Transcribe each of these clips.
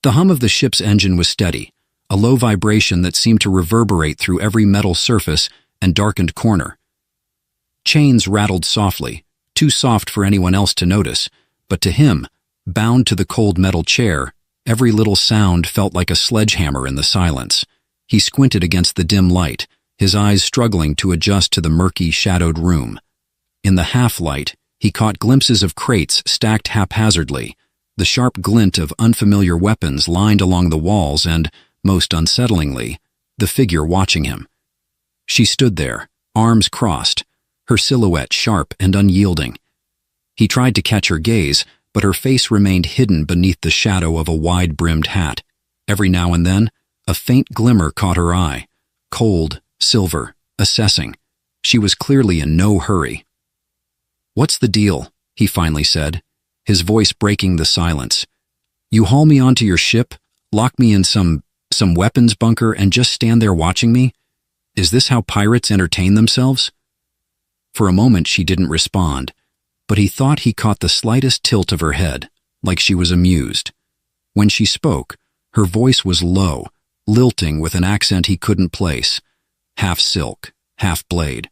The hum of the ship's engine was steady, a low vibration that seemed to reverberate through every metal surface and darkened corner. Chains rattled softly, too soft for anyone else to notice, but to him, bound to the cold metal chair, every little sound felt like a sledgehammer in the silence. He squinted against the dim light, his eyes struggling to adjust to the murky, shadowed room. In the half-light, he caught glimpses of crates stacked haphazardly, the sharp glint of unfamiliar weapons lined along the walls and, most unsettlingly, the figure watching him. She stood there, arms crossed, her silhouette sharp and unyielding. He tried to catch her gaze, but her face remained hidden beneath the shadow of a wide-brimmed hat. Every now and then, a faint glimmer caught her eye, cold, silver, assessing. She was clearly in no hurry. "What's the deal?" he finally said, his voice breaking the silence. "You haul me onto your ship, lock me in some weapons bunker, and just stand there watching me? Is this how pirates entertain themselves?" For a moment she didn't respond, but he thought he caught the slightest tilt of her head, like she was amused. When she spoke, her voice was low, lilting with an accent he couldn't place, half silk, half blade.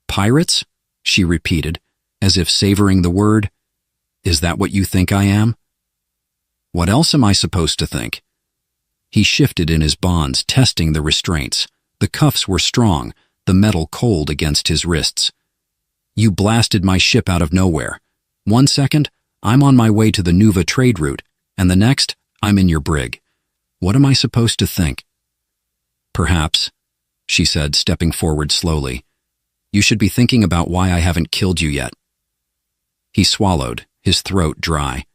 "Pirates?" she repeated, as if savoring the word. "Is that what you think I am?" "What else am I supposed to think?" He shifted in his bonds, testing the restraints. The cuffs were strong, the metal cold against his wrists. "You blasted my ship out of nowhere. One second, I'm on my way to the Nuva trade route, and the next, I'm in your brig. What am I supposed to think?" "Perhaps," she said, stepping forward slowly, "you should be thinking about why I haven't killed you yet." He swallowed, his throat dry.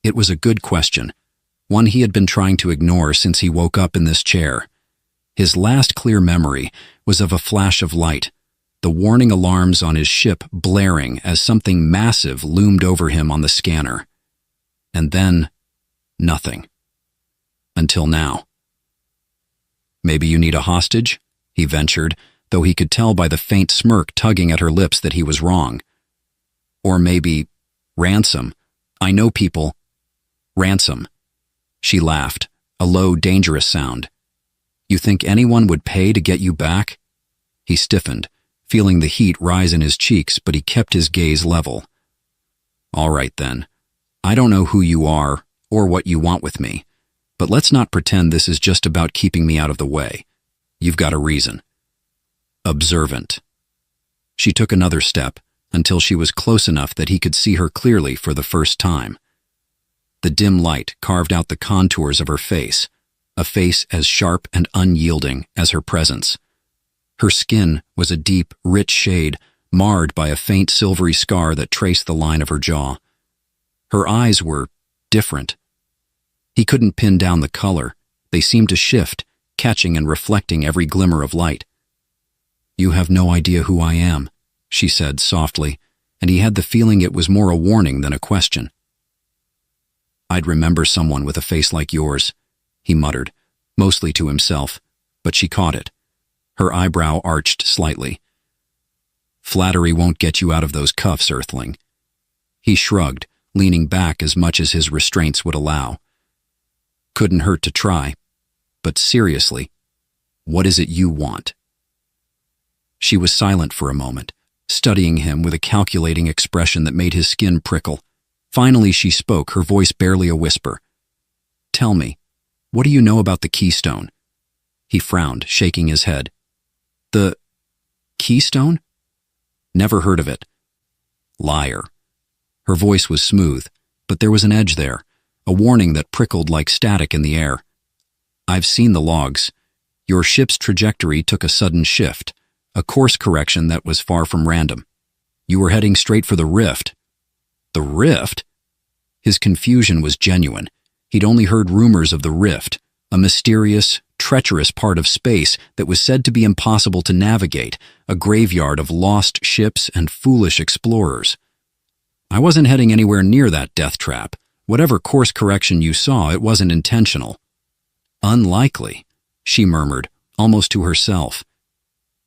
It was a good question, one he had been trying to ignore since he woke up in this chair. His last clear memory was of a flash of light, the warning alarms on his ship blaring as something massive loomed over him on the scanner. And then, nothing. Until now. "Maybe you need a hostage?" he ventured, though he could tell by the faint smirk tugging at her lips that he was wrong. "Or maybe, ransom. I know people." "Ransom." She laughed, a low, dangerous sound. "You think anyone would pay to get you back?" He stiffened, feeling the heat rise in his cheeks, but he kept his gaze level. "All right then. I don't know who you are or what you want with me, but let's not pretend this is just about keeping me out of the way. You've got a reason." "Observant." She took another step until she was close enough that he could see her clearly for the first time. The dim light carved out the contours of her face, a face as sharp and unyielding as her presence. Her skin was a deep, rich shade, marred by a faint silvery scar that traced the line of her jaw. Her eyes were different. He couldn't pin down the color. They seemed to shift, catching and reflecting every glimmer of light. "You have no idea who I am," she said softly, and he had the feeling it was more a warning than a question. "I'd remember someone with a face like yours," he muttered, mostly to himself, but she caught it. Her eyebrow arched slightly. "Flattery won't get you out of those cuffs, Earthling." He shrugged, leaning back as much as his restraints would allow. "Couldn't hurt to try. But seriously, what is it you want?" She was silent for a moment, studying him with a calculating expression that made his skin prickle. Finally she spoke, her voice barely a whisper. "Tell me, what do you know about the Keystone?" He frowned, shaking his head. "The Keystone? Never heard of it." "Liar." Her voice was smooth, but there was an edge there, a warning that prickled like static in the air. "I've seen the logs. Your ship's trajectory took a sudden shift, a course correction that was far from random. You were heading straight for the rift." "The rift?" His confusion was genuine. He'd only heard rumors of the rift, a mysterious, treacherous part of space that was said to be impossible to navigate, a graveyard of lost ships and foolish explorers. "I wasn't heading anywhere near that death trap. Whatever course correction you saw, it wasn't intentional." "Unlikely," she murmured, almost to herself.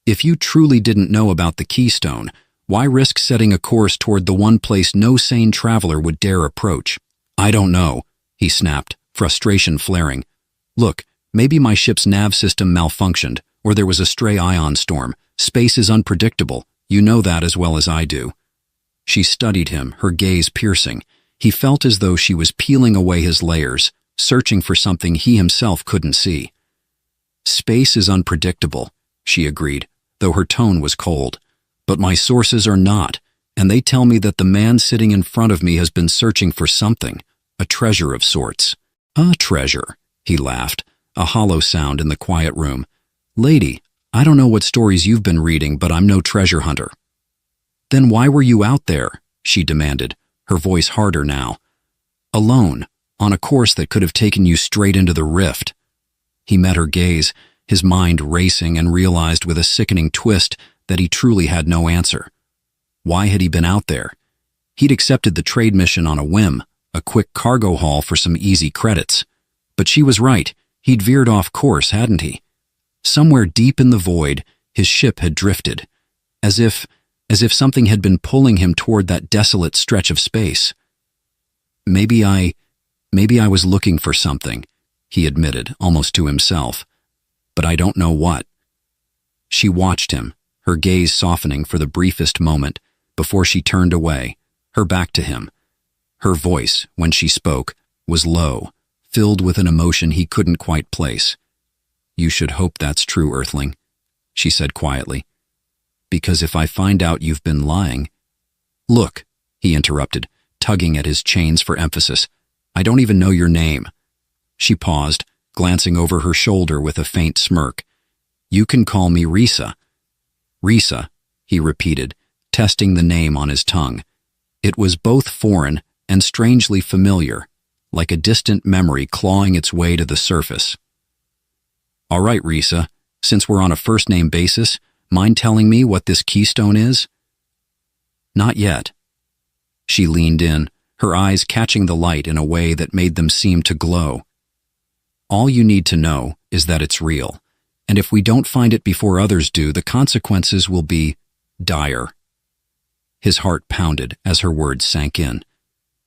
"If you truly didn't know about the Keystone, why risk setting a course toward the one place no sane traveler would dare approach?" "I don't know," he snapped, frustration flaring. Look, maybe my ship's nav system malfunctioned, or there was a stray ion storm. Space is unpredictable. You know that as well as I do. She studied him, her gaze piercing. He felt as though she was peeling away his layers, searching for something he himself couldn't see. Space is unpredictable, she agreed, though her tone was cold. But my sources are not, and they tell me that the man sitting in front of me has been searching for something, a treasure of sorts. A treasure, he laughed, a hollow sound in the quiet room. Lady, I don't know what stories you've been reading, but I'm no treasure hunter. Then why were you out there? She demanded, her voice harder now. Alone, on a course that could have taken you straight into the rift. He met her gaze, his mind racing, and realized with a sickening twist that he truly had no answer. Why had he been out there? He'd accepted the trade mission on a whim, a quick cargo haul for some easy credits. But she was right, he'd veered off course, hadn't he? Somewhere deep in the void, his ship had drifted, as if something had been pulling him toward that desolate stretch of space. Maybe I was looking for something, he admitted, almost to himself. But I don't know what. She watched him, her gaze softening for the briefest moment before she turned away, her back to him. Her voice, when she spoke, was low, filled with an emotion he couldn't quite place. You should hope that's true, Earthling, she said quietly. Because if I find out you've been lying— Look, he interrupted, tugging at his chains for emphasis. I don't even know your name. She paused, glancing over her shoulder with a faint smirk. You can call me Risa. Risa, he repeated, testing the name on his tongue. It was both foreign and strangely familiar, like a distant memory clawing its way to the surface. All right, Risa, since we're on a first-name basis, mind telling me what this keystone is? Not yet. She leaned in, her eyes catching the light in a way that made them seem to glow. All you need to know is that it's real, and if we don't find it before others do, the consequences will be dire. His heart pounded as her words sank in.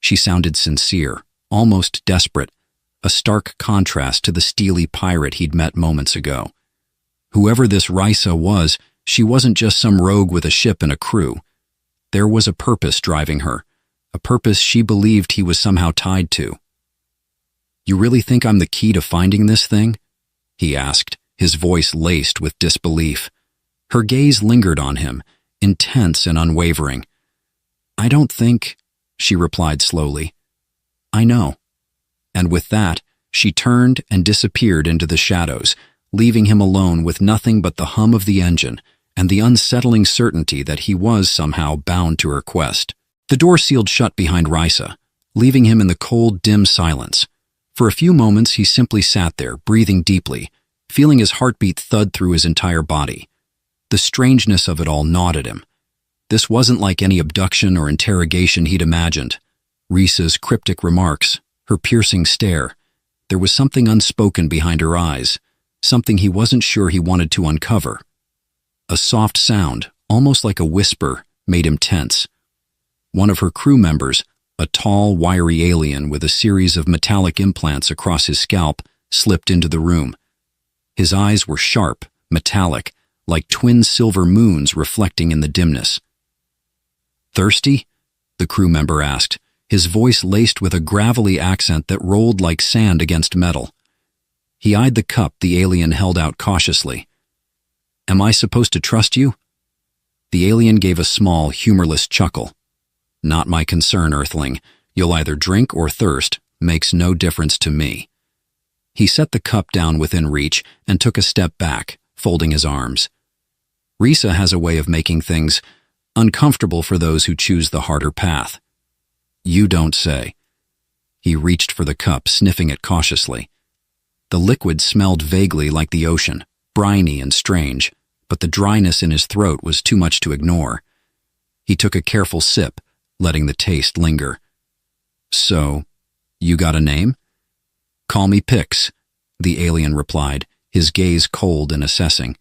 She sounded sincere, almost desperate, a stark contrast to the steely pirate he'd met moments ago. Whoever this Risa was, she wasn't just some rogue with a ship and a crew. There was a purpose driving her, a purpose she believed he was somehow tied to. You really think I'm the key to finding this thing? He asked, his voice laced with disbelief. Her gaze lingered on him, intense and unwavering. I don't think, she replied slowly. I know. And with that, she turned and disappeared into the shadows, leaving him alone with nothing but the hum of the engine and the unsettling certainty that he was somehow bound to her quest. The door sealed shut behind Risa, leaving him in the cold, dim silence. For a few moments he simply sat there, breathing deeply, feeling his heartbeat thud through his entire body. The strangeness of it all gnawed at him. This wasn't like any abduction or interrogation he'd imagined. Risa's cryptic remarks, her piercing stare. There was something unspoken behind her eyes, something he wasn't sure he wanted to uncover. A soft sound, almost like a whisper, made him tense. One of her crew members, a tall, wiry alien with a series of metallic implants across his scalp, slipped into the room. His eyes were sharp, metallic, like twin silver moons reflecting in the dimness. Thirsty? The crew member asked, his voice laced with a gravelly accent that rolled like sand against metal. He eyed the cup the alien held out cautiously. Am I supposed to trust you? The alien gave a small, humorless chuckle. Not my concern, Earthling. You'll either drink or thirst. Makes no difference to me. He set the cup down within reach and took a step back, folding his arms. Risa has a way of making things uncomfortable for those who choose the harder path. You don't say. He reached for the cup, sniffing it cautiously. The liquid smelled vaguely like the ocean, briny and strange, but the dryness in his throat was too much to ignore. He took a careful sip, letting the taste linger. So, you got a name? Call me Pix, the alien replied, his gaze cold and assessing.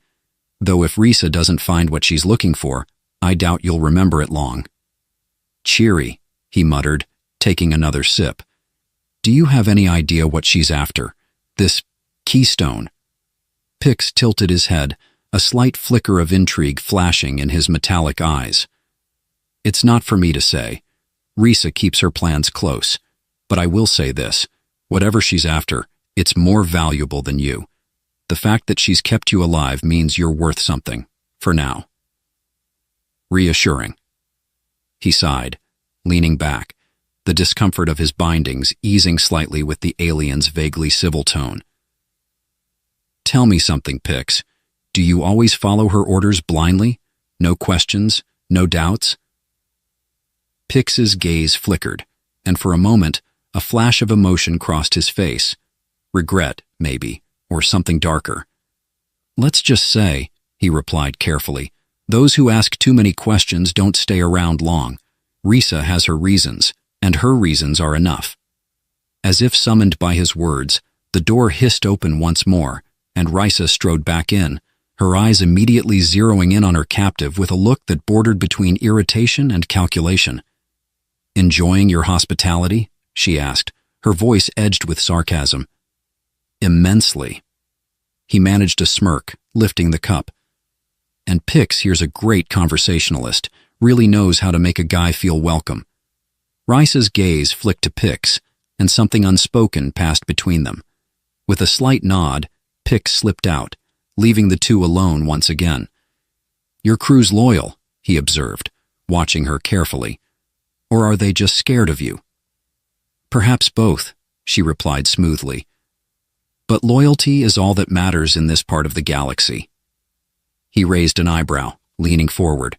Though if Risa doesn't find what she's looking for, I doubt you'll remember it long. Cheery, he muttered, taking another sip. Do you have any idea what she's after? This keystone? Pix tilted his head, a slight flicker of intrigue flashing in his metallic eyes. It's not for me to say. Risa keeps her plans close. But I will say this. Whatever she's after, it's more valuable than you. The fact that she's kept you alive means you're worth something, for now. Reassuring. He sighed, leaning back, the discomfort of his bindings easing slightly with the alien's vaguely civil tone. Tell me something, Pix. Do you always follow her orders blindly? No questions? No doubts? Pix's gaze flickered, and for a moment, a flash of emotion crossed his face. Regret, maybe, or something darker. Let's just say, he replied carefully, those who ask too many questions don't stay around long. Risa has her reasons, and her reasons are enough. As if summoned by his words, the door hissed open once more, and Risa strode back in, her eyes immediately zeroing in on her captive with a look that bordered between irritation and calculation. Enjoying your hospitality? She asked, her voice edged with sarcasm. Immensely. He managed a smirk, lifting the cup. And Pix here's a great conversationalist, really knows how to make a guy feel welcome. Rice's gaze flicked to Pix, and something unspoken passed between them. With a slight nod, Pix slipped out, leaving the two alone once again. Your crew's loyal, he observed, watching her carefully. Or are they just scared of you? Perhaps both, she replied smoothly. But loyalty is all that matters in this part of the galaxy. He raised an eyebrow, leaning forward.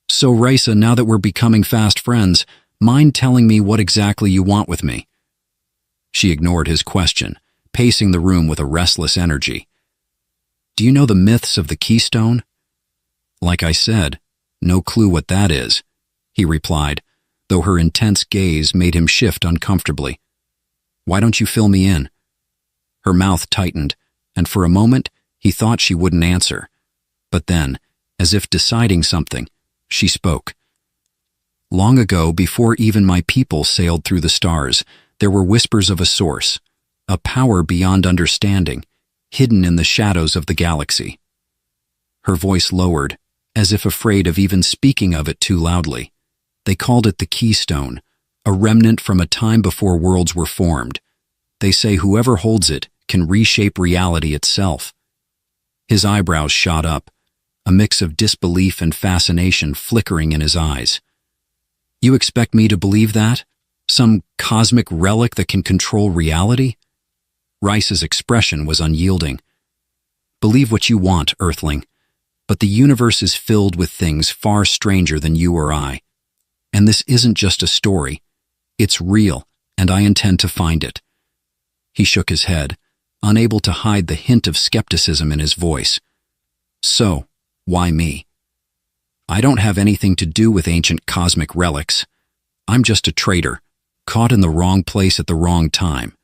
So, Risa, now that we're becoming fast friends, mind telling me what exactly you want with me? She ignored his question, pacing the room with a restless energy. Do you know the myths of the keystone? Like I said, no clue what that is, he replied, though her intense gaze made him shift uncomfortably. Why don't you fill me in? Her mouth tightened, and for a moment he thought she wouldn't answer. But then, as if deciding something, she spoke. Long ago, before even my people sailed through the stars, there were whispers of a source, a power beyond understanding, hidden in the shadows of the galaxy. Her voice lowered, as if afraid of even speaking of it too loudly. They called it the keystone, a remnant from a time before worlds were formed. They say whoever holds it can reshape reality itself. His eyebrows shot up, a mix of disbelief and fascination flickering in his eyes. You expect me to believe that? Some cosmic relic that can control reality? Rice's expression was unyielding. Believe what you want, Earthling, but the universe is filled with things far stranger than you or I. And this isn't just a story. It's real, and I intend to find it. He shook his head, unable to hide the hint of skepticism in his voice. So, why me? I don't have anything to do with ancient cosmic relics. I'm just a traitor, caught in the wrong place at the wrong time.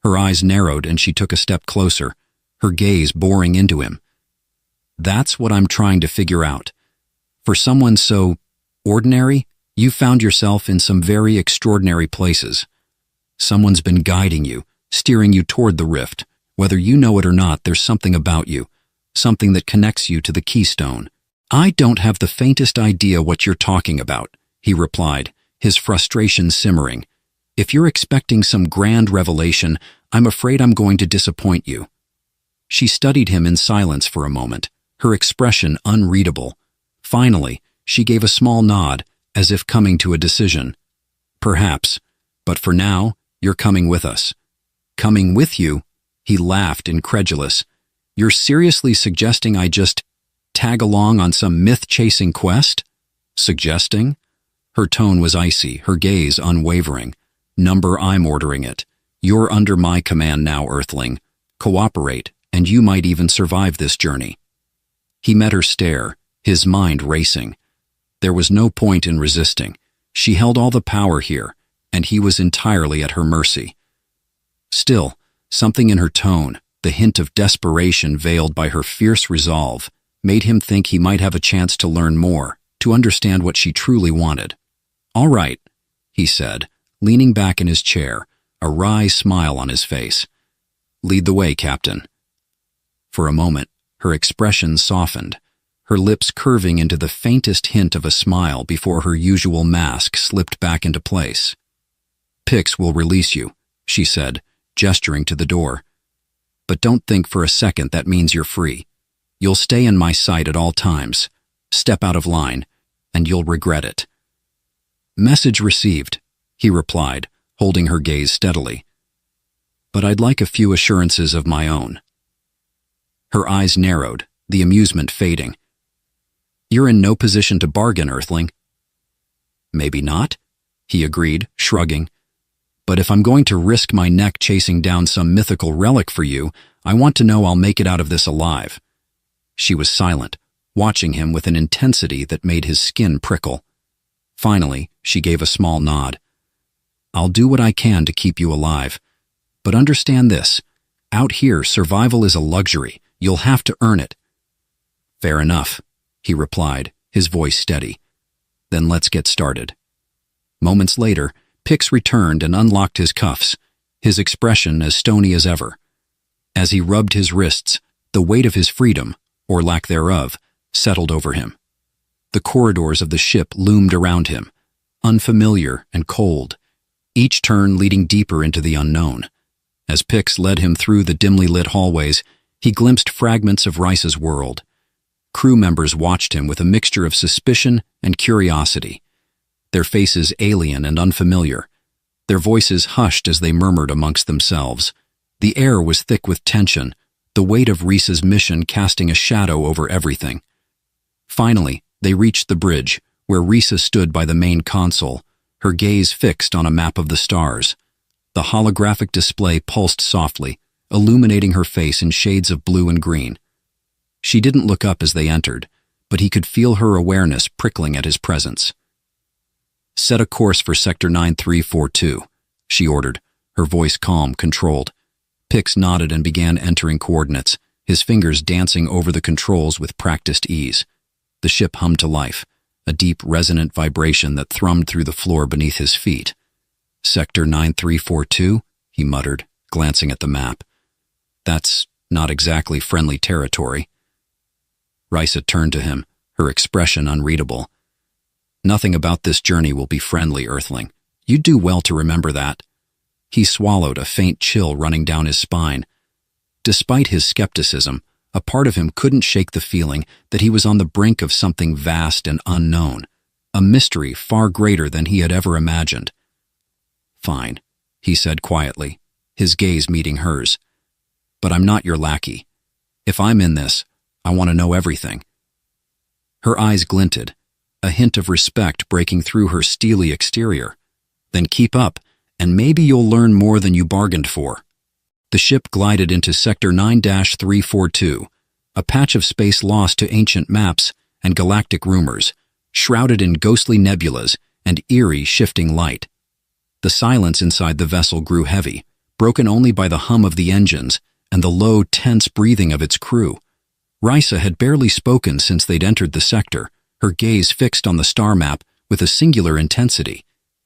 Her eyes narrowed and she took a step closer, her gaze boring into him. That's what I'm trying to figure out. For someone so ordinary, you found yourself in some very extraordinary places. Someone's been guiding you, steering you toward the rift. Whether you know it or not, there's something about you, something that connects you to the keystone. I don't have the faintest idea what you're talking about, he replied, his frustration simmering. If you're expecting some grand revelation, I'm afraid I'm going to disappoint you. She studied him in silence for a moment, her expression unreadable. Finally, she gave a small nod, as if coming to a decision. Perhaps, but for now, you're coming with us. Coming with you? He laughed, incredulous. You're seriously suggesting I just tag along on some myth-chasing quest? Suggesting? Her tone was icy, her gaze unwavering. Number, I'm ordering it. You're under my command now, Earthling. Cooperate, and you might even survive this journey. He met her stare, his mind racing. There was no point in resisting. She held all the power here, and he was entirely at her mercy. Still, something in her tone, the hint of desperation veiled by her fierce resolve, made him think he might have a chance to learn more, to understand what she truly wanted. All right, he said, leaning back in his chair, a wry smile on his face. "Lead the way, Captain." For a moment, her expression softened, her lips curving into the faintest hint of a smile before her usual mask slipped back into place. "Pix will release you," she said, gesturing to the door. "But don't think for a second that means you're free. You'll stay in my sight at all times. Step out of line, and you'll regret it." "Message received," he replied, holding her gaze steadily. "But I'd like a few assurances of my own." Her eyes narrowed, the amusement fading. "You're in no position to bargain, Earthling." "Maybe not," he agreed, shrugging. "But if I'm going to risk my neck chasing down some mythical relic for you, I want to know I'll make it out of this alive." She was silent, watching him with an intensity that made his skin prickle. Finally, she gave a small nod. "I'll do what I can to keep you alive. But understand this, out here survival is a luxury. You'll have to earn it." "Fair enough," he replied, his voice steady. "Then let's get started." Moments later, Pix returned and unlocked his cuffs, his expression as stony as ever. As he rubbed his wrists, the weight of his freedom, or lack thereof, settled over him. The corridors of the ship loomed around him, unfamiliar and cold, each turn leading deeper into the unknown. As Pix led him through the dimly lit hallways, he glimpsed fragments of Rice's world. Crew members watched him with a mixture of suspicion and curiosity, their faces alien and unfamiliar, their voices hushed as they murmured amongst themselves. The air was thick with tension, the weight of Rice's mission casting a shadow over everything. Finally, they reached the bridge, where Rice stood by the main console, her gaze fixed on a map of the stars. The holographic display pulsed softly, illuminating her face in shades of blue and green. She didn't look up as they entered, but he could feel her awareness prickling at his presence. "Set a course for Sector 9342, she ordered, her voice calm, controlled. Pix nodded and began entering coordinates, his fingers dancing over the controls with practiced ease. The ship hummed to life, a deep, resonant vibration that thrummed through the floor beneath his feet. "Sector 9342, he muttered, glancing at the map. "That's not exactly friendly territory." Rice turned to him, her expression unreadable. "Nothing about this journey will be friendly, Earthling. You'd do well to remember that." He swallowed, a faint chill running down his spine. Despite his skepticism, a part of him couldn't shake the feeling that he was on the brink of something vast and unknown, a mystery far greater than he had ever imagined. "Fine," he said quietly, his gaze meeting hers. "But I'm not your lackey. If I'm in this, I want to know everything." Her eyes glinted, a hint of respect breaking through her steely exterior. "Then keep up, and maybe you'll learn more than you bargained for." The ship glided into Sector 9-342, a patch of space lost to ancient maps and galactic rumors, shrouded in ghostly nebulas and eerie shifting light. The silence inside the vessel grew heavy, broken only by the hum of the engines and the low, tense breathing of its crew. Risa had barely spoken since they'd entered the sector, her gaze fixed on the star map with a singular intensity.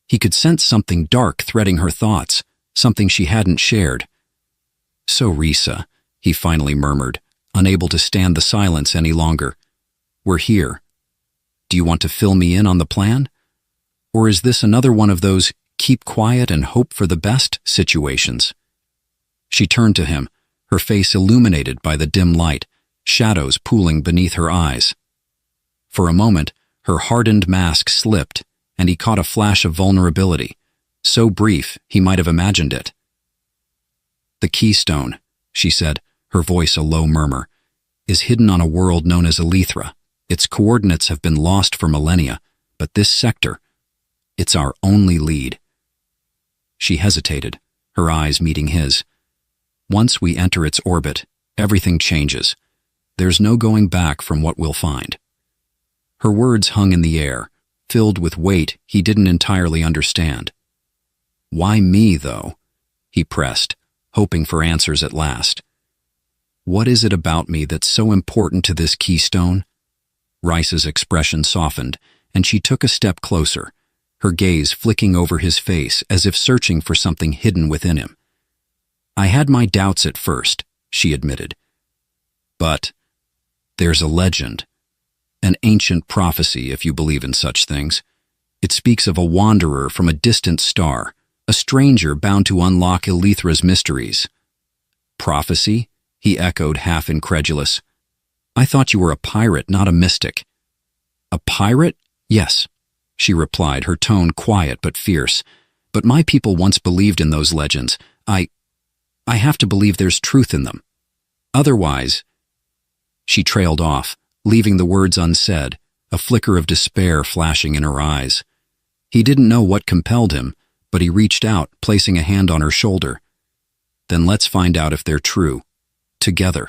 He could sense something dark threading her thoughts, something she hadn't shared. "So, Risa," he finally murmured, unable to stand the silence any longer. "We're here. Do you want to fill me in on the plan? Or is this another one of those keep quiet and hope for the best situations?" She turned to him, her face illuminated by the dim light, shadows pooling beneath her eyes. For a moment, her hardened mask slipped, and he caught a flash of vulnerability, so brief he might have imagined it. "The keystone," she said, her voice a low murmur, "is hidden on a world known as Elethra. Its coordinates have been lost for millennia, but this sector, it's our only lead." She hesitated, her eyes meeting his. "Once we enter its orbit, everything changes. There's no going back from what we'll find." Her words hung in the air, filled with weight he didn't entirely understand. "Why me, though?" he pressed, hoping for answers at last. "What is it about me that's so important to this keystone?" Rice's expression softened, and she took a step closer, her gaze flicking over his face as if searching for something hidden within him. "I had my doubts at first," she admitted. "But there's a legend, an ancient prophecy if you believe in such things. It speaks of a wanderer from a distant star, a stranger bound to unlock Elethra's mysteries." "Prophecy?" he echoed, half incredulous. "I thought you were a pirate, not a mystic." "A pirate? Yes," she replied, her tone quiet but fierce. "But my people once believed in those legends. I have to believe there's truth in them. Otherwise—" She trailed off, leaving the words unsaid, a flicker of despair flashing in her eyes. He didn't know what compelled him, but he reached out, placing a hand on her shoulder. "Then let's find out if they're true. Together."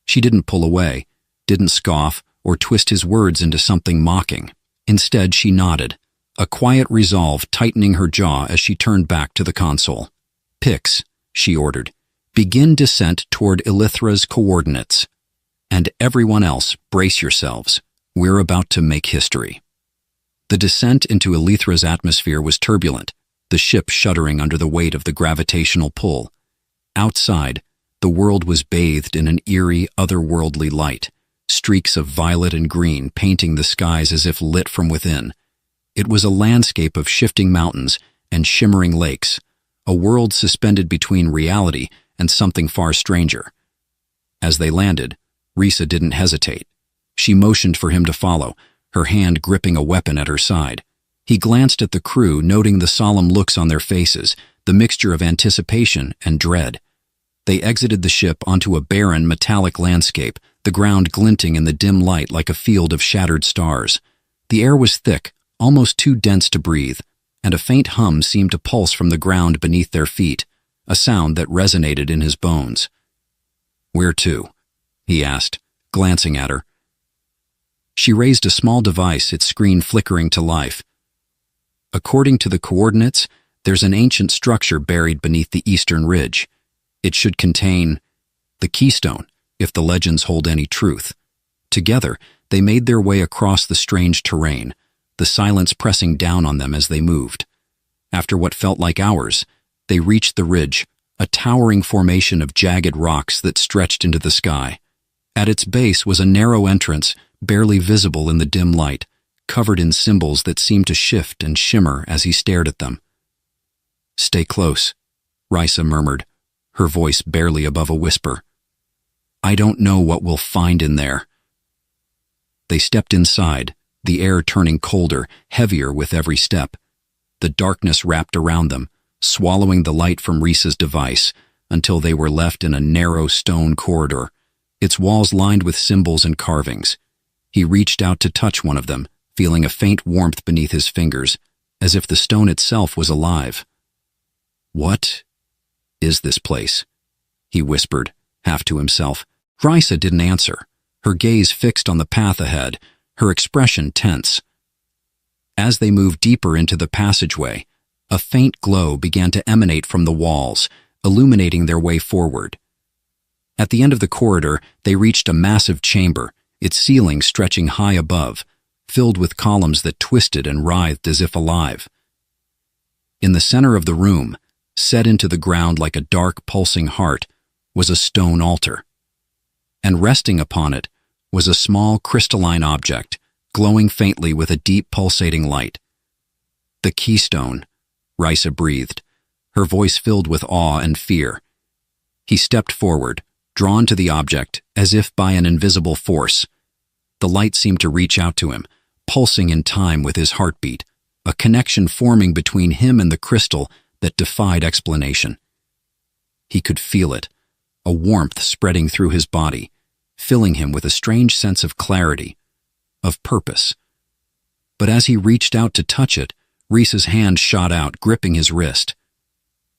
She didn't pull away, didn't scoff, or twist his words into something mocking. Instead, she nodded, a quiet resolve tightening her jaw as she turned back to the console. "Pix," she ordered, "begin descent toward Elethra's coordinates. And everyone else, brace yourselves. We're about to make history." The descent into Elethra's atmosphere was turbulent, the ship shuddering under the weight of the gravitational pull. Outside, the world was bathed in an eerie, otherworldly light, streaks of violet and green painting the skies as if lit from within. It was a landscape of shifting mountains and shimmering lakes, a world suspended between reality and something far stranger. As they landed, Risa didn't hesitate. She motioned for him to follow, her hand gripping a weapon at her side. He glanced at the crew, noting the solemn looks on their faces, the mixture of anticipation and dread. They exited the ship onto a barren, metallic landscape, the ground glinting in the dim light like a field of shattered stars. The air was thick, almost too dense to breathe, and a faint hum seemed to pulse from the ground beneath their feet, a sound that resonated in his bones. "Where to?" he asked, glancing at her. She raised a small device, its screen flickering to life. "According to the coordinates, there's an ancient structure buried beneath the eastern ridge. It should contain the keystone, if the legends hold any truth." Together, they made their way across the strange terrain, the silence pressing down on them as they moved. After what felt like hours, they reached the ridge, a towering formation of jagged rocks that stretched into the sky. At its base was a narrow entrance, barely visible in the dim light, covered in symbols that seemed to shift and shimmer as he stared at them. "Stay close," Risa murmured, her voice barely above a whisper. "I don't know what we'll find in there." They stepped inside, the air turning colder, heavier with every step. The darkness wrapped around them, swallowing the light from Risa's device, until they were left in a narrow stone corridor, its walls lined with symbols and carvings. He reached out to touch one of them, feeling a faint warmth beneath his fingers, as if the stone itself was alive. "What is this place?" he whispered, half to himself. Risa didn't answer, her gaze fixed on the path ahead, her expression tense. As they moved deeper into the passageway, a faint glow began to emanate from the walls, illuminating their way forward. At the end of the corridor, they reached a massive chamber, its ceiling stretching high above, filled with columns that twisted and writhed as if alive. In the center of the room, set into the ground like a dark, pulsing heart, was a stone altar. And resting upon it was a small crystalline object, glowing faintly with a deep pulsating light. "The keystone," Risa breathed, her voice filled with awe and fear. He stepped forward, drawn to the object as if by an invisible force. The light seemed to reach out to him, pulsing in time with his heartbeat, a connection forming between him and the crystal that defied explanation. He could feel it, a warmth spreading through his body, filling him with a strange sense of clarity, of purpose. But as he reached out to touch it, Risa's hand shot out, gripping his wrist.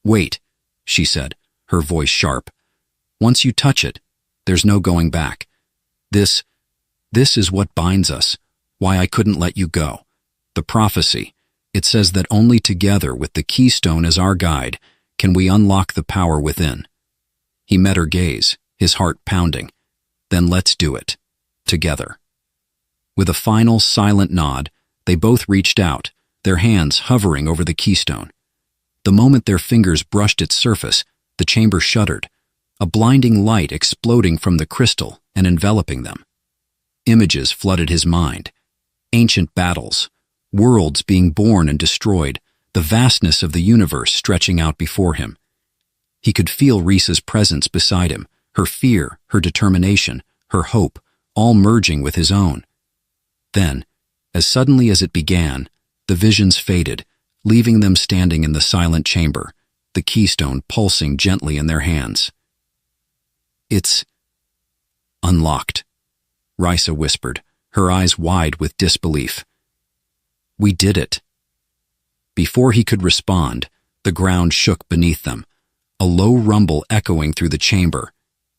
"Wait," she said, her voice sharp. "Once you touch it, there's no going back. This is what binds us, why I couldn't let you go. The prophecy. It says that only together with the keystone as our guide can we unlock the power within." He met her gaze, his heart pounding. "Then let's do it. Together." With a final, silent nod, they both reached out, their hands hovering over the keystone. The moment their fingers brushed its surface, the chamber shuddered, a blinding light exploding from the crystal and enveloping them. Images flooded his mind. Ancient battles, worlds being born and destroyed, the vastness of the universe stretching out before him. He could feel Risa's presence beside him, her fear, her determination, her hope, all merging with his own. Then, as suddenly as it began, the visions faded, leaving them standing in the silent chamber, the keystone pulsing gently in their hands. "It's unlocked," Risa whispered, her eyes wide with disbelief. "We did it." Before he could respond, the ground shook beneath them, a low rumble echoing through the chamber.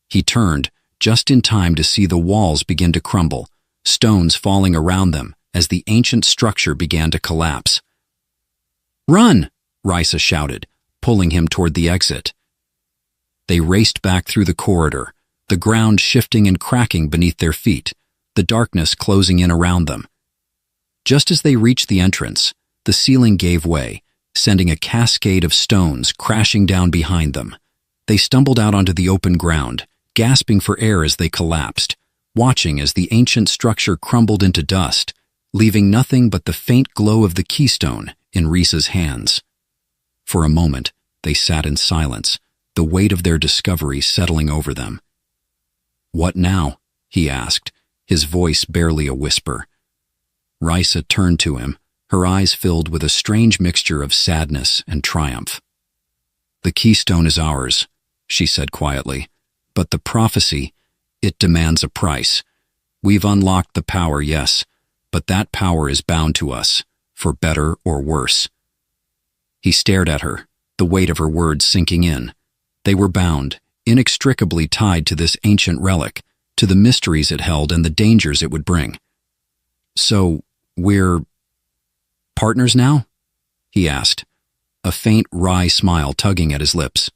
He turned, just in time to see the walls begin to crumble, stones falling around them as the ancient structure began to collapse. "Run!" Risa shouted, pulling him toward the exit. They raced back through the corridor, the ground shifting and cracking beneath their feet, the darkness closing in around them. Just as they reached the entrance, the ceiling gave way, sending a cascade of stones crashing down behind them. They stumbled out onto the open ground, gasping for air as they collapsed, watching as the ancient structure crumbled into dust, leaving nothing but the faint glow of the keystone in Risa's hands. For a moment, they sat in silence, the weight of their discovery settling over them. "What now?" he asked, his voice barely a whisper. Risa turned to him, her eyes filled with a strange mixture of sadness and triumph. "The keystone is ours," she said quietly, "but the prophecy, it demands a price. We've unlocked the power, yes, but that power is bound to us, for better or worse." He stared at her, the weight of her words sinking in. They were bound, inextricably tied to this ancient relic, to the mysteries it held and the dangers it would bring. "So, we're partners now?" he asked, a faint, wry smile tugging at his lips.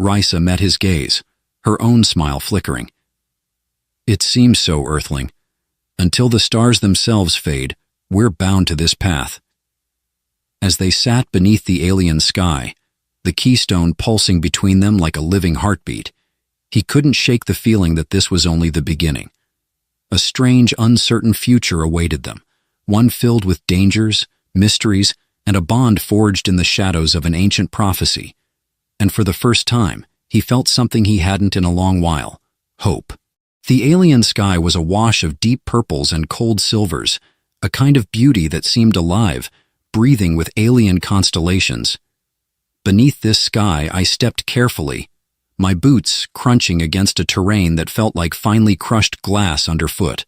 Risa met his gaze, her own smile flickering. "It seems so, Earthling. Until the stars themselves fade, we're bound to this path." As they sat beneath the alien sky, the keystone pulsing between them like a living heartbeat, he couldn't shake the feeling that this was only the beginning. A strange, uncertain future awaited them, one filled with dangers, mysteries, and a bond forged in the shadows of an ancient prophecy. And for the first time, he felt something he hadn't in a long while: hope. The alien sky was awash of deep purples and cold silvers, a kind of beauty that seemed alive, breathing with alien constellations. Beneath this sky, I stepped carefully, my boots crunching against a terrain that felt like finely crushed glass underfoot.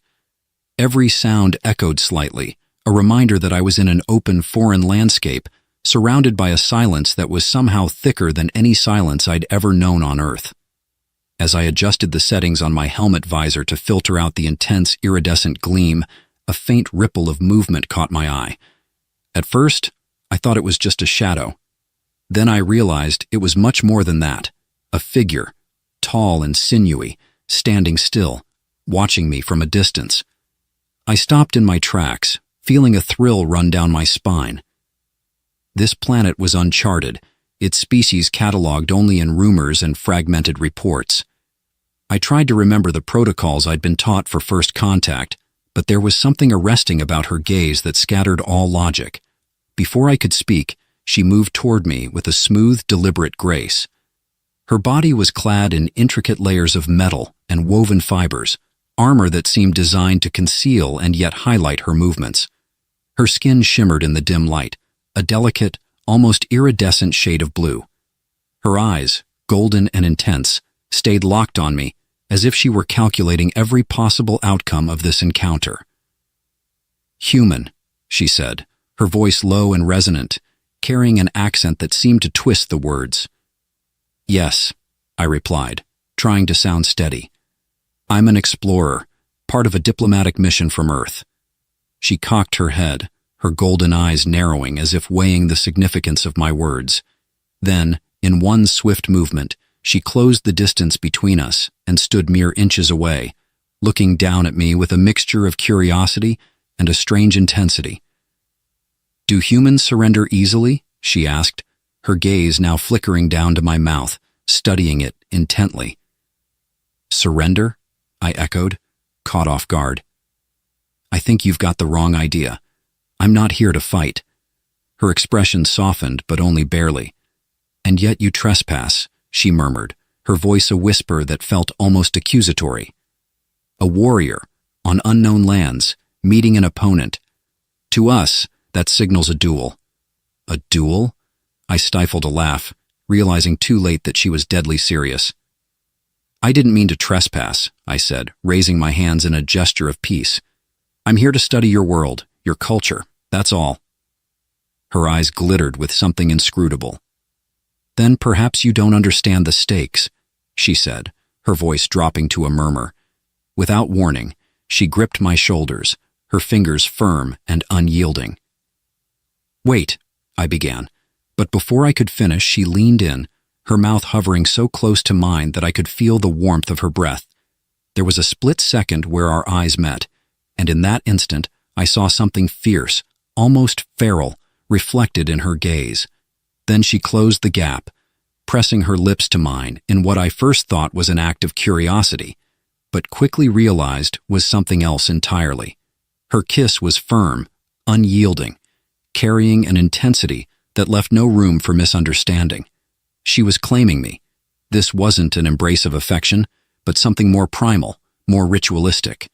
Every sound echoed slightly, a reminder that I was in an open foreign landscape, surrounded by a silence that was somehow thicker than any silence I'd ever known on Earth. As I adjusted the settings on my helmet visor to filter out the intense, iridescent gleam, a faint ripple of movement caught my eye. At first, I thought it was just a shadow. Then I realized it was much more than that, a figure, tall and sinewy, standing still, watching me from a distance. I stopped in my tracks, feeling a thrill run down my spine. This planet was uncharted, its species catalogued only in rumors and fragmented reports. I tried to remember the protocols I'd been taught for first contact, but there was something arresting about her gaze that scattered all logic. Before I could speak, she moved toward me with a smooth, deliberate grace. Her body was clad in intricate layers of metal and woven fibers, armor that seemed designed to conceal and yet highlight her movements. Her skin shimmered in the dim light, a delicate, almost iridescent shade of blue. Her eyes, golden and intense, stayed locked on me, as if she were calculating every possible outcome of this encounter. "Human," she said, her voice low and resonant, carrying an accent that seemed to twist the words. "Yes," I replied, trying to sound steady. "I'm an explorer, part of a diplomatic mission from Earth." She cocked her head, her golden eyes narrowing as if weighing the significance of my words. Then, in one swift movement, she closed the distance between us and stood mere inches away, looking down at me with a mixture of curiosity and a strange intensity. Do humans surrender easily? She asked, her gaze now flickering down to my mouth, studying it intently. Surrender? I echoed, caught off guard. I think you've got the wrong idea. I'm not here to fight. Her expression softened, but only barely. And yet you trespass, she murmured, her voice a whisper that felt almost accusatory. A warrior, on unknown lands, meeting an opponent. To us, that signals a duel. A duel? I stifled a laugh, realizing too late that she was deadly serious. I didn't mean to trespass, I said, raising my hands in a gesture of peace. I'm here to study your world, your culture, that's all. Her eyes glittered with something inscrutable. Then perhaps you don't understand the stakes, she said, her voice dropping to a murmur. Without warning, she gripped my shoulders, her fingers firm and unyielding. Wait, I began, but before I could finish, she leaned in, her mouth hovering so close to mine that I could feel the warmth of her breath. There was a split second where our eyes met, and in that instant, I saw something fierce, almost feral, reflected in her gaze. Then she closed the gap, pressing her lips to mine in what I first thought was an act of curiosity, but quickly realized was something else entirely. Her kiss was firm, unyielding, carrying an intensity that left no room for misunderstanding. She was claiming me. This wasn't an embrace of affection, but something more primal, more ritualistic.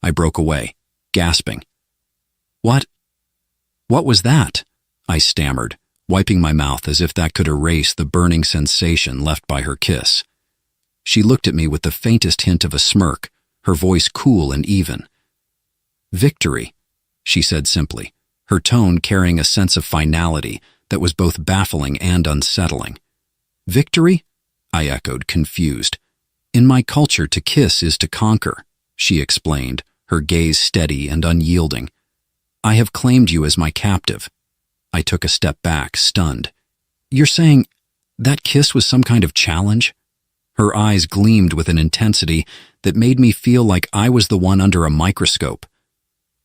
I broke away, gasping. What was that? I stammered, wiping my mouth as if that could erase the burning sensation left by her kiss. She looked at me with the faintest hint of a smirk, her voice cool and even. Victory, she said simply, her tone carrying a sense of finality that was both baffling and unsettling. Victory? I echoed, confused. In my culture, to kiss is to conquer, she explained, her gaze steady and unyielding. I have claimed you as my captive. I took a step back, stunned. You're saying that kiss was some kind of challenge? Her eyes gleamed with an intensity that made me feel like I was the one under a microscope.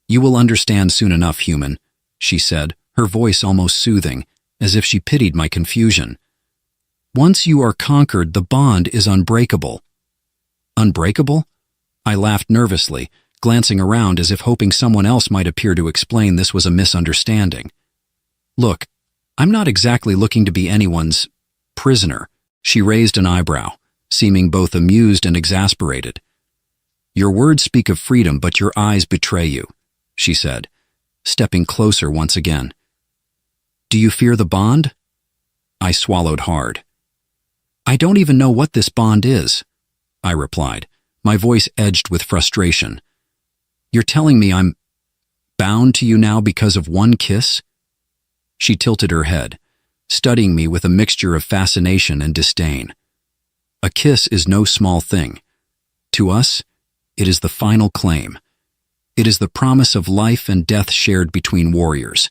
You will understand soon enough, human, she said, her voice almost soothing, as if she pitied my confusion. Once you are conquered, the bond is unbreakable. Unbreakable? I laughed nervously, glancing around as if hoping someone else might appear to explain this was a misunderstanding. Look, I'm not exactly looking to be anyone's prisoner. She raised an eyebrow, seeming both amused and exasperated. Your words speak of freedom, but your eyes betray you, she said, stepping closer once again. Do you fear the bond? I swallowed hard. I don't even know what this bond is, I replied, my voice edged with frustration. You're telling me I'm bound to you now because of one kiss? She tilted her head, studying me with a mixture of fascination and disdain. A kiss is no small thing. To us, it is the final claim. It is the promise of life and death shared between warriors.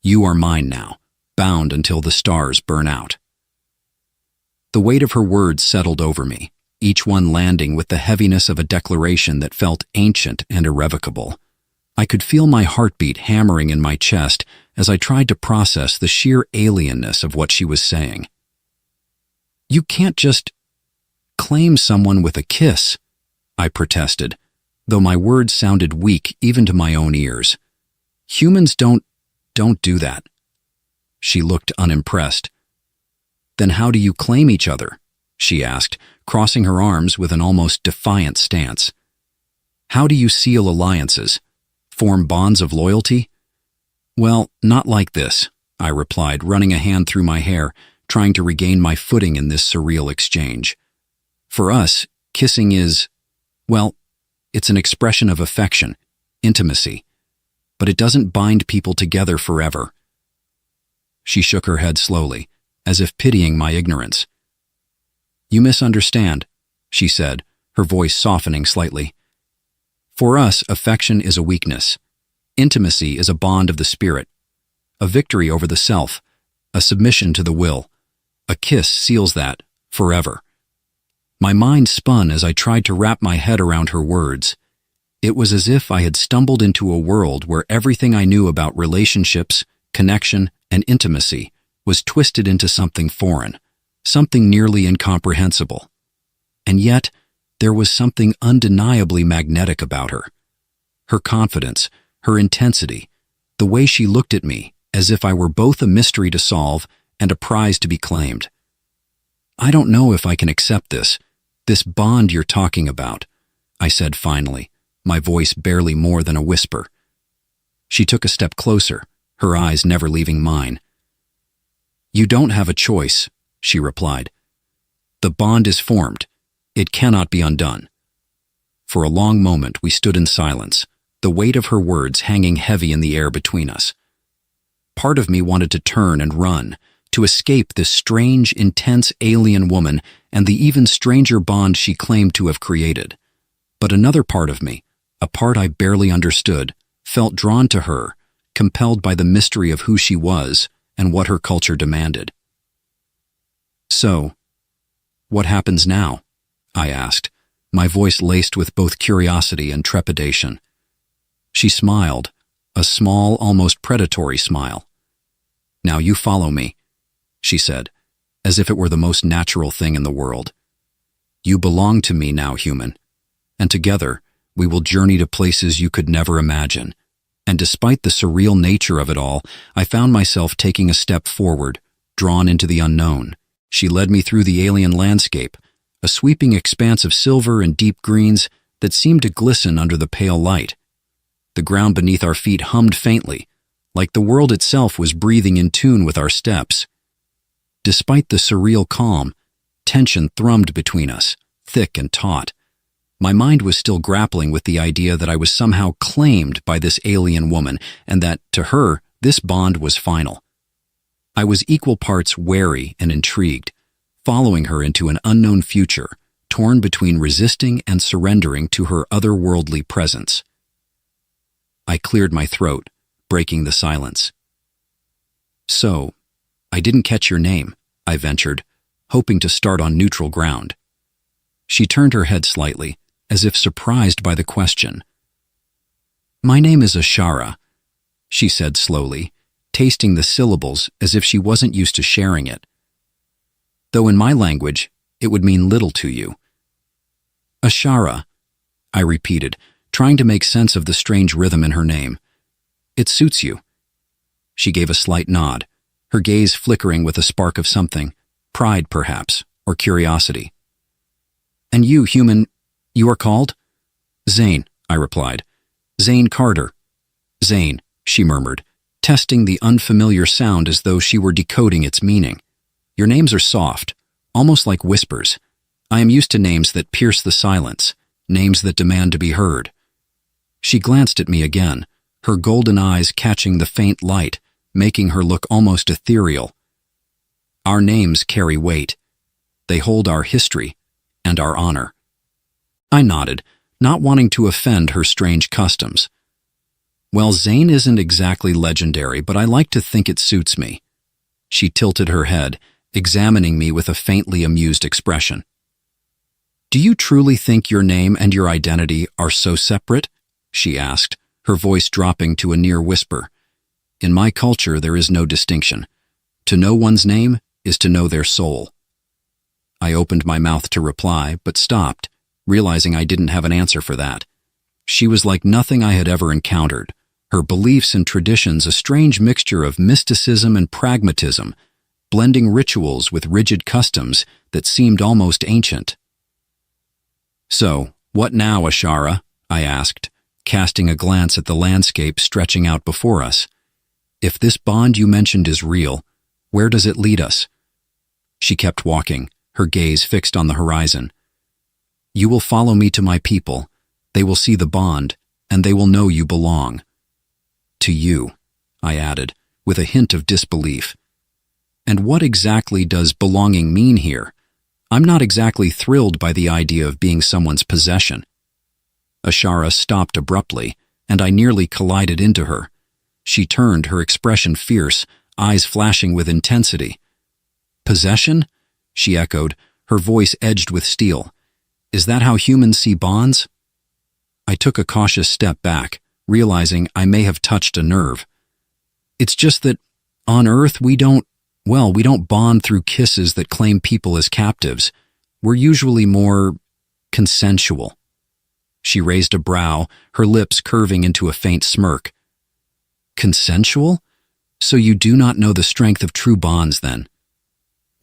You are mine now, bound until the stars burn out. The weight of her words settled over me, each one landing with the heaviness of a declaration that felt ancient and irrevocable. I could feel my heartbeat hammering in my chest as I tried to process the sheer alienness of what she was saying. You can't just claim someone with a kiss, I protested, though my words sounded weak even to my own ears. Humans don't do that. She looked unimpressed. Then how do you claim each other? She asked, crossing her arms with an almost defiant stance. How do you seal alliances? Form bonds of loyalty? Well, not like this, I replied, running a hand through my hair, trying to regain my footing in this surreal exchange. For us, kissing is, well, it's an expression of affection, intimacy, but it doesn't bind people together forever. She shook her head slowly, as if pitying my ignorance. You misunderstand, she said, her voice softening slightly. For us, affection is a weakness. Intimacy is a bond of the spirit, a victory over the self, a submission to the will. A kiss seals that, forever. My mind spun as I tried to wrap my head around her words. It was as if I had stumbled into a world where everything I knew about relationships, connection, and intimacy was twisted into something foreign, something nearly incomprehensible. And yet, there was something undeniably magnetic about her. Her confidence, her intensity, the way she looked at me as if I were both a mystery to solve and a prize to be claimed. "I don't know if I can accept this bond you're talking about," I said finally, my voice barely more than a whisper. She took a step closer, her eyes never leaving mine. "You don't have a choice," she replied. "The bond is formed. It cannot be undone." For a long moment we stood in silence, the weight of her words hanging heavy in the air between us. Part of me wanted to turn and run, to escape this strange, intense alien woman and the even stranger bond she claimed to have created. But another part of me, a part I barely understood, felt drawn to her, compelled by the mystery of who she was and what her culture demanded. "So, what happens now?" I asked, my voice laced with both curiosity and trepidation. She smiled, a small, almost predatory smile. "Now you follow me," she said, as if it were the most natural thing in the world. "You belong to me now, human, and together we will journey to places you could never imagine." And despite the surreal nature of it all, I found myself taking a step forward, drawn into the unknown. She led me through the alien landscape, a sweeping expanse of silver and deep greens that seemed to glisten under the pale light. The ground beneath our feet hummed faintly, like the world itself was breathing in tune with our steps. Despite the surreal calm, tension thrummed between us, thick and taut. My mind was still grappling with the idea that I was somehow claimed by this alien woman and that, to her, this bond was final. I was equal parts wary and intrigued, following her into an unknown future, torn between resisting and surrendering to her otherworldly presence. I cleared my throat, breaking the silence. "So, I didn't catch your name," I ventured, hoping to start on neutral ground. She turned her head slightly, as if surprised by the question. "My name is Ashara," she said slowly, tasting the syllables as if she wasn't used to sharing it. "Though in my language, it would mean little to you." "Ashara," I repeated, trying to make sense of the strange rhythm in her name. "It suits you." She gave a slight nod, her gaze flickering with a spark of something, pride perhaps, or curiosity. "And you, human, you are called?" "Zane," I replied. "Zane Carter." "Zane," she murmured, testing the unfamiliar sound as though she were decoding its meaning. "Your names are soft, almost like whispers. I am used to names that pierce the silence, names that demand to be heard." She glanced at me again, her golden eyes catching the faint light, making her look almost ethereal. "Our names carry weight. They hold our history and our honor." I nodded, not wanting to offend her strange customs. "Well, Zane isn't exactly legendary, but I like to think it suits me." She tilted her head, examining me with a faintly amused expression. "Do you truly think your name and your identity are so separate?" she asked, her voice dropping to a near whisper. "In my culture, there is no distinction. To know one's name is to know their soul." I opened my mouth to reply, but stopped, realizing I didn't have an answer for that. She was like nothing I had ever encountered, her beliefs and traditions a strange mixture of mysticism and pragmatism, blending rituals with rigid customs that seemed almost ancient. "So, what now, Ashara?" I asked, casting a glance at the landscape stretching out before us. "If this bond you mentioned is real, where does it lead us?" She kept walking, her gaze fixed on the horizon. "You will follow me to my people. They will see the bond, and they will know you belong." "To you," I added, with a hint of disbelief. "And what exactly does belonging mean here? I'm not exactly thrilled by the idea of being someone's possession." Ashara stopped abruptly, and I nearly collided into her. She turned, her expression fierce, eyes flashing with intensity. "Possession?" she echoed, her voice edged with steel. "Is that how humans see bonds?" I took a cautious step back, realizing I may have touched a nerve. It's just that on Earth we don't bond through kisses that claim people as captives. We're usually more consensual. She raised a brow, her lips curving into a faint smirk. Consensual? So you do not know the strength of true bonds, then?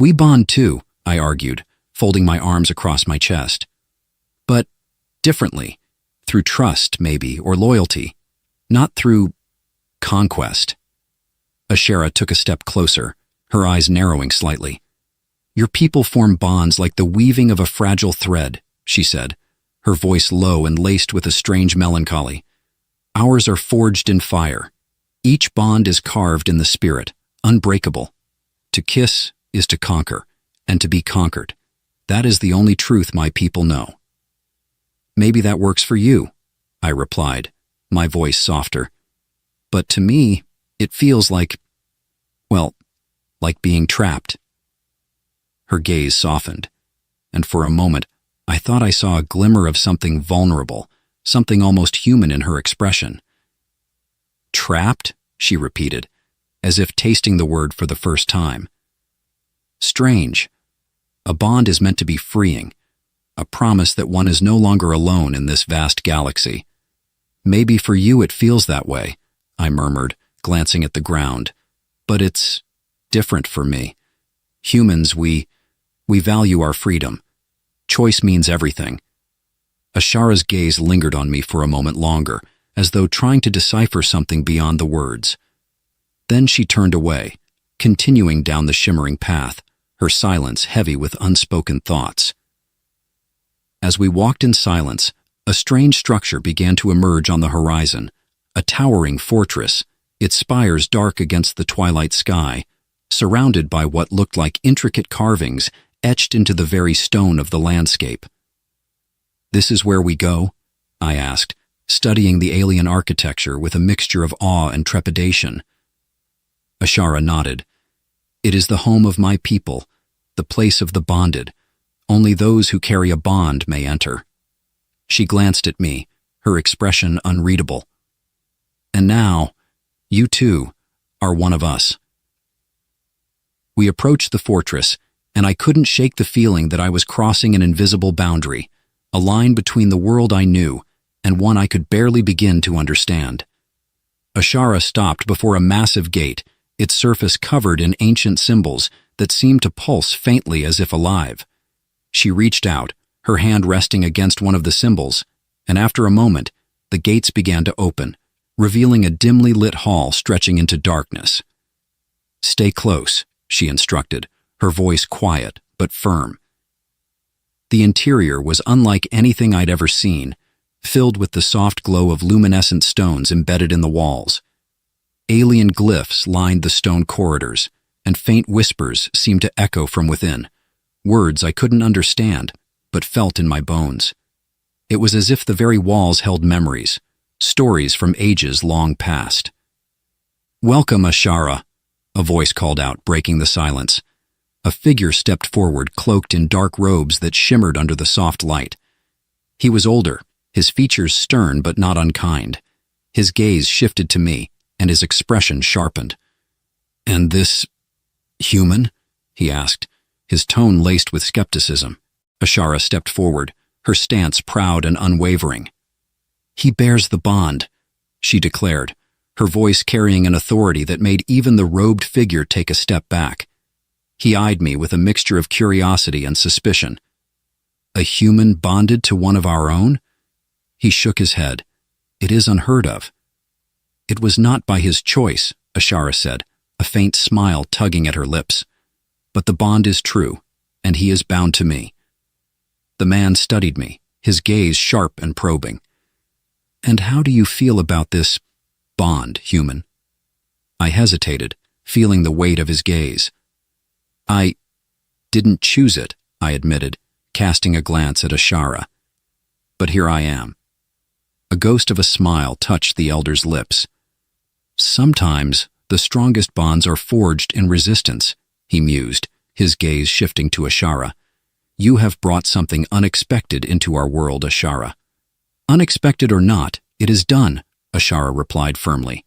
We bond too, I argued, folding my arms across my chest. But differently. Through trust, maybe, or loyalty. Not through conquest. Ashera took a step closer, her eyes narrowing slightly. Your people form bonds like the weaving of a fragile thread, she said, her voice low and laced with a strange melancholy. Ours are forged in fire. Each bond is carved in the spirit, unbreakable. To kiss is to conquer, and to be conquered. That is the only truth my people know. Maybe that works for you, I replied, my voice softer. But to me, it feels like being trapped. Her gaze softened, and for a moment, I thought I saw a glimmer of something vulnerable, something almost human in her expression. Trapped? She repeated, as if tasting the word for the first time. Strange. A bond is meant to be freeing, a promise that one is no longer alone in this vast galaxy. Maybe for you it feels that way, I murmured, glancing at the ground. But it's different for me. Humans, we value our freedom. Choice means everything. Ashara's gaze lingered on me for a moment longer, as though trying to decipher something beyond the words. Then she turned away, continuing down the shimmering path, her silence heavy with unspoken thoughts. As we walked in silence, a strange structure began to emerge on the horizon, a towering fortress, its spires dark against the twilight sky, surrounded by what looked like intricate carvings etched into the very stone of the landscape. This is where we go? I asked, studying the alien architecture with a mixture of awe and trepidation. Ashara nodded. It is the home of my people, the place of the bonded. Only those who carry a bond may enter. She glanced at me, her expression unreadable. And now, you too are one of us. We approached the fortress, and I couldn't shake the feeling that I was crossing an invisible boundary, a line between the world I knew and one I could barely begin to understand. Ashara stopped before a massive gate, its surface covered in ancient symbols that seemed to pulse faintly as if alive. She reached out, her hand resting against one of the symbols, and after a moment, the gates began to open, revealing a dimly lit hall stretching into darkness. Stay close, she instructed, her voice quiet but firm. The interior was unlike anything I'd ever seen, filled with the soft glow of luminescent stones embedded in the walls. Alien glyphs lined the stone corridors, and faint whispers seemed to echo from within, words I couldn't understand, but felt in my bones. It was as if the very walls held memories, stories from ages long past. "Welcome, Ashara," a voice called out, breaking the silence. A figure stepped forward, cloaked in dark robes that shimmered under the soft light. He was older, his features stern but not unkind. His gaze shifted to me, and his expression sharpened. "And this human?" he asked, his tone laced with skepticism. Ashara stepped forward, her stance proud and unwavering. "He bears the bond," she declared, her voice carrying an authority that made even the robed figure take a step back. He eyed me with a mixture of curiosity and suspicion. "A human bonded to one of our own?" He shook his head. "It is unheard of." "It was not by his choice," Ashara said, a faint smile tugging at her lips. "But the bond is true, and he is bound to me." The man studied me, his gaze sharp and probing. "And how do you feel about this bond, human?" I hesitated, feeling the weight of his gaze. "I didn't choose it," I admitted, casting a glance at Ashara. "But here I am." A ghost of a smile touched the elder's lips. "Sometimes the strongest bonds are forged in resistance," he mused, his gaze shifting to Ashara. "You have brought something unexpected into our world, Ashara." Unexpected or not, it is done, Ashara replied firmly.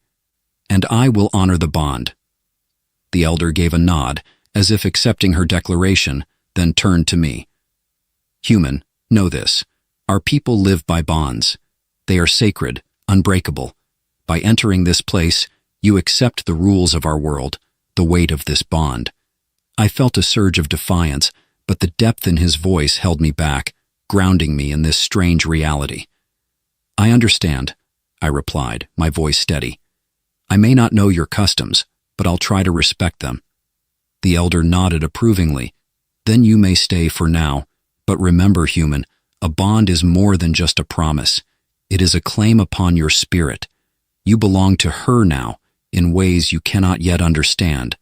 And I will honor the bond. The elder gave a nod, as if accepting her declaration, then turned to me. Human, know this. Our people live by bonds. They are sacred, unbreakable. By entering this place, you accept the rules of our world, the weight of this bond. I felt a surge of defiance, but the depth in his voice held me back, grounding me in this strange reality. I understand, I replied, my voice steady. I may not know your customs, but I'll try to respect them. The elder nodded approvingly. Then you may stay for now, but remember, human, a bond is more than just a promise. It is a claim upon your spirit. You belong to her now, in ways you cannot yet understand.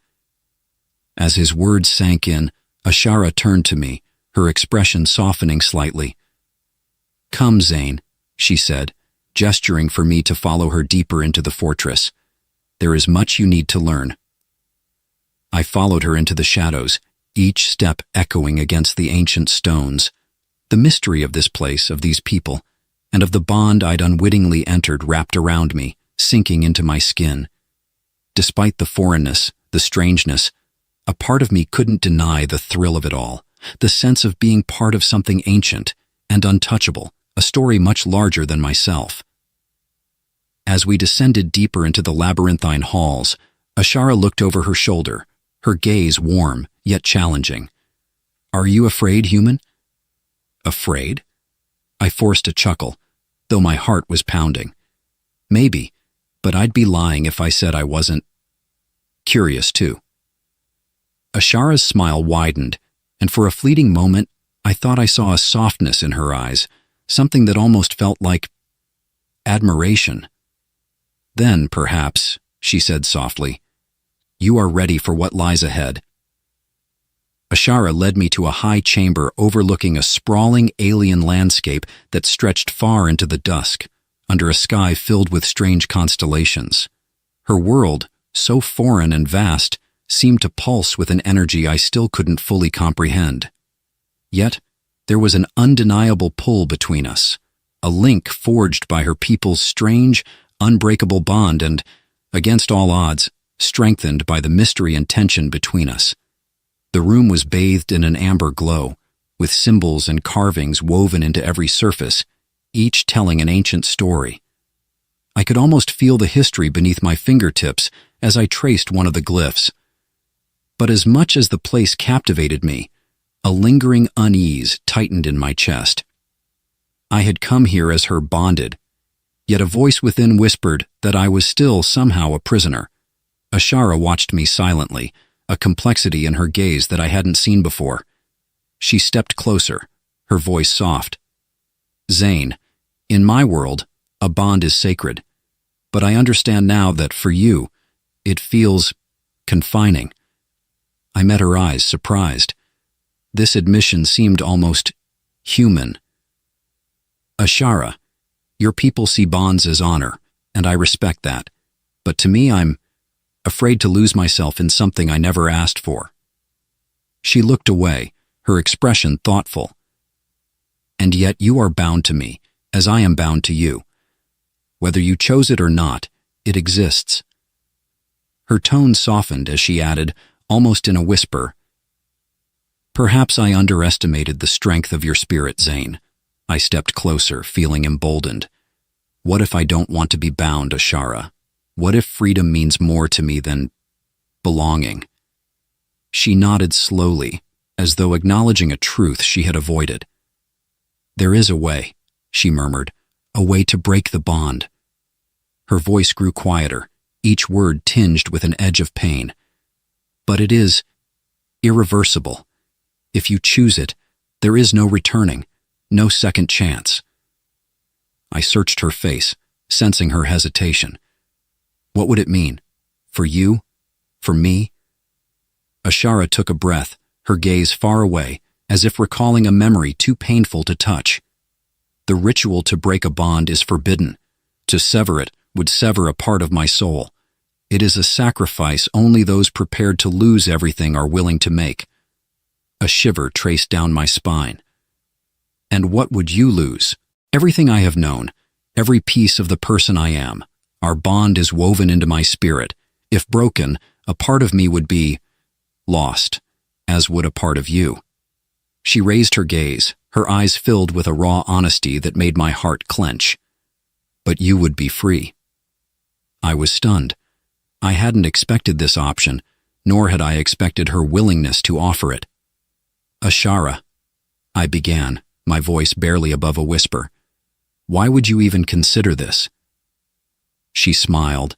As his words sank in, Ashara turned to me, her expression softening slightly. Come, Zane, she said, gesturing for me to follow her deeper into the fortress. There is much you need to learn. I followed her into the shadows, each step echoing against the ancient stones. The mystery of this place, of these people, and of the bond I'd unwittingly entered wrapped around me, sinking into my skin. Despite the foreignness, the strangeness, a part of me couldn't deny the thrill of it all, the sense of being part of something ancient and untouchable, a story much larger than myself. As we descended deeper into the labyrinthine halls, Ashara looked over her shoulder, her gaze warm yet challenging. Are you afraid, human? Afraid? I forced a chuckle, though my heart was pounding. Maybe, but I'd be lying if I said I wasn't curious too. Ashara's smile widened, and for a fleeting moment, I thought I saw a softness in her eyes, something that almost felt like admiration. Then, perhaps, she said softly, you are ready for what lies ahead. Ashara led me to a high chamber overlooking a sprawling alien landscape that stretched far into the dusk, under a sky filled with strange constellations. Her world, so foreign and vast, seemed to pulse with an energy I still couldn't fully comprehend. Yet, there was an undeniable pull between us, a link forged by her people's strange, unbreakable bond and, against all odds, strengthened by the mystery and tension between us. The room was bathed in an amber glow, with symbols and carvings woven into every surface, each telling an ancient story. I could almost feel the history beneath my fingertips as I traced one of the glyphs. But as much as the place captivated me, a lingering unease tightened in my chest. I had come here as her bonded, yet a voice within whispered that I was still somehow a prisoner. Ashara watched me silently, a complexity in her gaze that I hadn't seen before. She stepped closer, her voice soft. Zane, in my world, a bond is sacred, but I understand now that for you, it feels confining. I met her eyes, surprised. This admission seemed almost human. Ashara, your people see bonds as honor, and I respect that. But to me, I'm afraid to lose myself in something I never asked for. She looked away, her expression thoughtful. And yet you are bound to me, as I am bound to you. Whether you chose it or not, it exists. Her tone softened as she added, almost in a whisper, perhaps I underestimated the strength of your spirit, Zane. I stepped closer, feeling emboldened. What if I don't want to be bound, Ashara? What if freedom means more to me than belonging? She nodded slowly, as though acknowledging a truth she had avoided. There is a way, she murmured, a way to break the bond. Her voice grew quieter, each word tinged with an edge of pain. But it is irreversible. If you choose it, there is no returning, no second chance. I searched her face, sensing her hesitation. What would it mean? For you? For me? Ashara took a breath, her gaze far away, as if recalling a memory too painful to touch. The ritual to break a bond is forbidden. To sever it would sever a part of my soul. It is a sacrifice only those prepared to lose everything are willing to make. A shiver traced down my spine. And what would you lose? Everything I have known, every piece of the person I am, our bond is woven into my spirit. If broken, a part of me would be lost, as would a part of you. She raised her gaze, her eyes filled with a raw honesty that made my heart clench. But you would be free. I was stunned. I hadn't expected this option, nor had I expected her willingness to offer it. Ashara, I began, my voice barely above a whisper. Why would you even consider this? She smiled,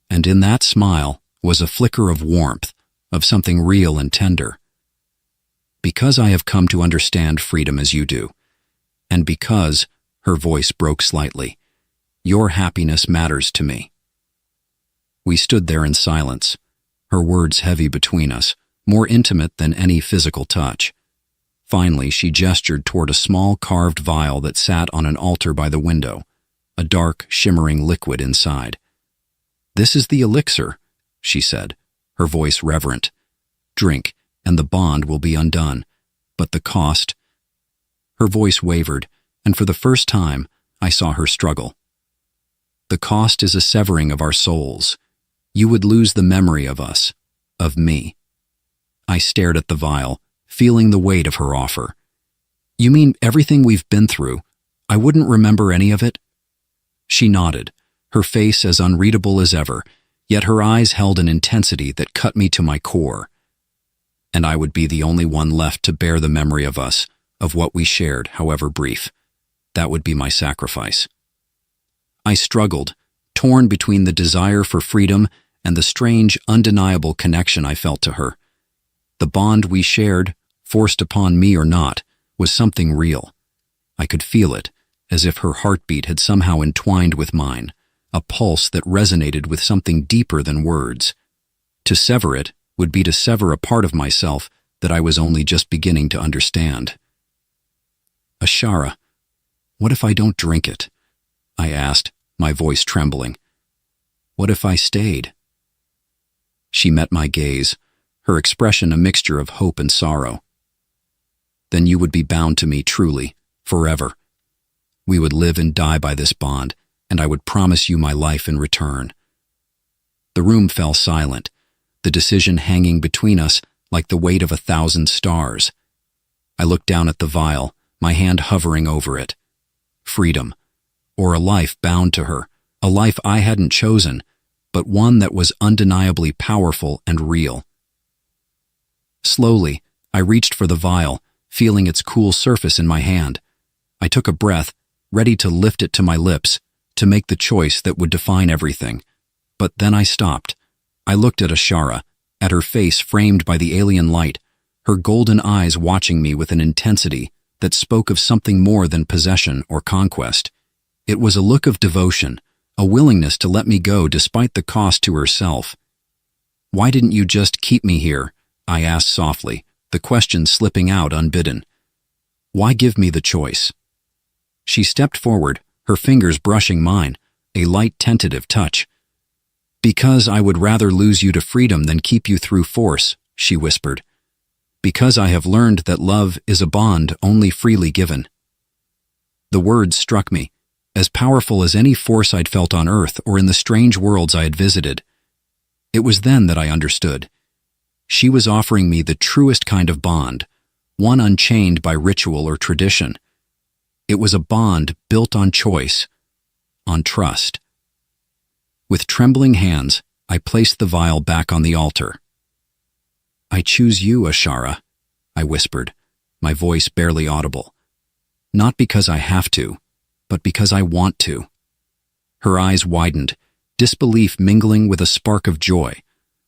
and in that smile was a flicker of warmth, of something real and tender. Because I have come to understand freedom as you do, and because, her voice broke slightly, your happiness matters to me. We stood there in silence, her words heavy between us, more intimate than any physical touch. Finally, she gestured toward a small carved vial that sat on an altar by the window, a dark, shimmering liquid inside. This is the elixir, she said, her voice reverent. Drink, and the bond will be undone. But the cost? Her voice wavered, and for the first time, I saw her struggle. The cost is a severing of our souls. You would lose the memory of us, of me. I stared at the vial, feeling the weight of her offer. You mean everything we've been through? I wouldn't remember any of it? She nodded, her face as unreadable as ever, yet her eyes held an intensity that cut me to my core. And I would be the only one left to bear the memory of us, of what we shared, however brief. That would be my sacrifice. I struggled, torn between the desire for freedom and the strange, undeniable connection I felt to her. The bond we shared, forced upon me or not, was something real. I could feel it, as if her heartbeat had somehow entwined with mine, a pulse that resonated with something deeper than words. To sever it would be to sever a part of myself that I was only just beginning to understand. Ashara, what if I don't drink it? I asked, my voice trembling. What if I stayed? She met my gaze, her expression a mixture of hope and sorrow. Then you would be bound to me truly, forever. We would live and die by this bond, and I would promise you my life in return. The room fell silent, the decision hanging between us like the weight of 1,000 stars. I looked down at the vial, my hand hovering over it. Freedom, or a life bound to her, a life I hadn't chosen, but one that was undeniably powerful and real. Slowly, I reached for the vial, feeling its cool surface in my hand. I took a breath, ready to lift it to my lips, to make the choice that would define everything. But then I stopped. I looked at Ashara, at her face framed by the alien light, her golden eyes watching me with an intensity that spoke of something more than possession or conquest. It was a look of devotion, a willingness to let me go despite the cost to herself. Why didn't you just keep me here? I asked softly, the question slipping out unbidden. Why give me the choice? She stepped forward, her fingers brushing mine, a light tentative touch. Because I would rather lose you to freedom than keep you through force, she whispered. Because I have learned that love is a bond only freely given. The words struck me, as powerful as any force I'd felt on Earth or in the strange worlds I had visited. It was then that I understood. She was offering me the truest kind of bond, one unchained by ritual or tradition. It was a bond built on choice, on trust. With trembling hands, I placed the vial back on the altar. I choose you, Ashara, I whispered, my voice barely audible. Not because I have to, but because I want to. Her eyes widened, disbelief mingling with a spark of joy,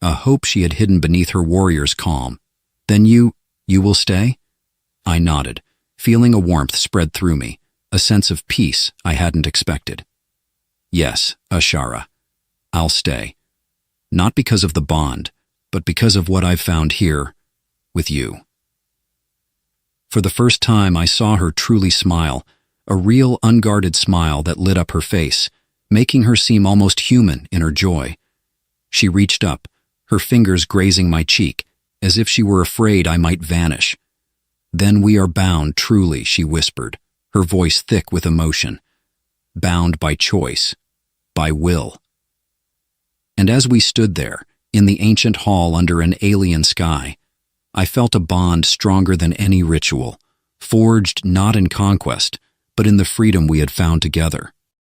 a hope she had hidden beneath her warrior's calm. Then you will stay? I nodded, feeling a warmth spread through me, a sense of peace I hadn't expected. Yes, Ashara, I'll stay. Not because of the bond, but because of what I've found here, with you. For the first time, I saw her truly smile, a real unguarded smile that lit up her face, making her seem almost human in her joy. She reached up, her fingers grazing my cheek, as if she were afraid I might vanish. Then we are bound truly, she whispered, her voice thick with emotion. Bound by choice, by will. And as we stood there, in the ancient hall under an alien sky, I felt a bond stronger than any ritual, forged not in conquest, but in the freedom we had found together.